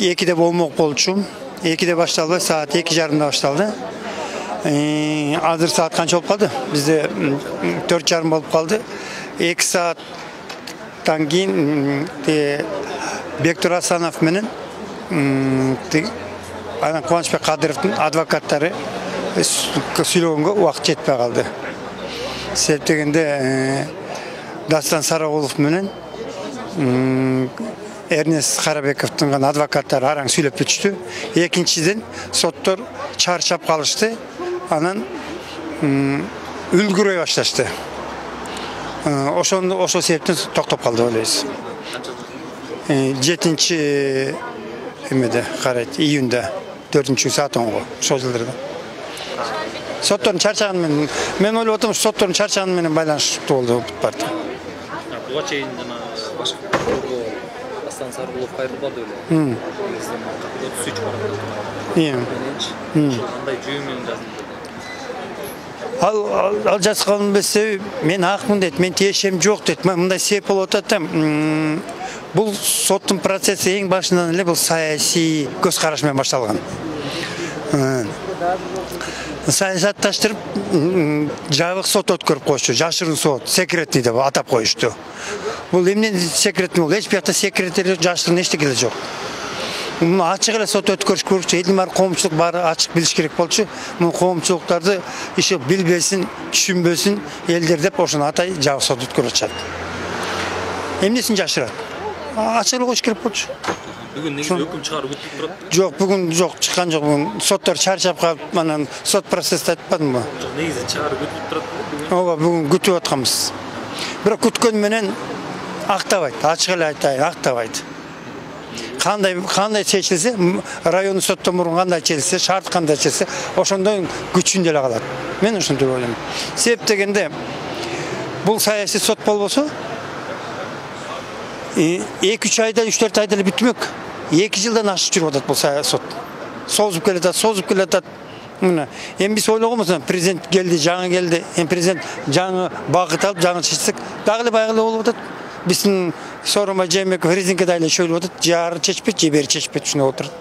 2'de болмок болчумун. 2'de башталбай, саат 2:30 башталды. Азыр саат канча болуп калды? Бизде 4:30 болуп калды. 2 сааттан кийин Бектур Асанов менен анан Кубанычбек Кадыровдун адвокаттары сүйлөгөнгө убакыт жетпей калды. Себеп дегенде Дастан Сарагулов менен Эрнест Карабековдун адвокаттары араң сүйлөп бүтүштү. Экинчиден соттор чарчап калышты. Анан үлгүрөй башташты. Ошол себептен токтоп калды ойлойбуз. 7 эмеде карайт, июнда 4 саат 10го ошол жылдарда. Соттордун чарчаганы менен мен ойлоп атам, соттордун чарчаганы менен байланыштуу болду партия. Буга чейин жана башка Дастан Сарагулов кайрылбады эле. 33 барат. Кандай жүйө менен жазылды? Ал жазганын билсе, мен акмын дейт, мен тиешем жок дейт. Мындай себеп болуп атат. Бул соттун процесси эң башынан эле бул саясий көз караш менен башталган. Саясатташтырып, жабык сот өткөрүп коюшту, жашырын сот, секретный деп атап коюшту. Бул эмне секретный бул? Эч биякта секретер жашырын эчтеке эле жок. Муну ачык эле сот өткөрүш керек. Элдин баары коомчулук баары ачык билиш керек болчу. Муну коомчулуктарды иши билбесин, түшүнбөсүн элдер деп ошону атай жабык сот өткөрүп атышат. Эмнесин жашырат? Ачык эле коюш керек болчу. Бүгүн негизи өкүм чыгаруу күтүлүп турат. Жок, бүгүн жок, чыккан жок. Бүгүн соттор чарчап калып, анан сот процессти айтпадымбы? Жок, негизи чыгаруу күтүлүп турат бүгүн. Ооба, бүгүн күтүп атканбыз. Бирок күткөн менен актабайт, ачык эле айтайын, актабайт. Кандай чечилсе, райондун соттон мурун кандай чечилсе, шарт кандай чечилсе, ошондой күчүндө эле калат. Мен ошентип ойлойм. Себеп дегенде бул саясий сот болбосо 2-3 айда, 3-4 айда эле бүтмөк. 2 жылдан ашык жүрүп атат бул сот. Созуп келатат. Мына, эми биз ойлогонбуз, президент келди, жаңы келди. Эми президент жаңы багыт алып, жаңы чечсек, дагы эле байгы эле болуп атат. Биздин Сооронбай Жээнбеков резинкада эле шөйлөп атат. Жары чечпейт, же бери чечпейт, ушуну отурат.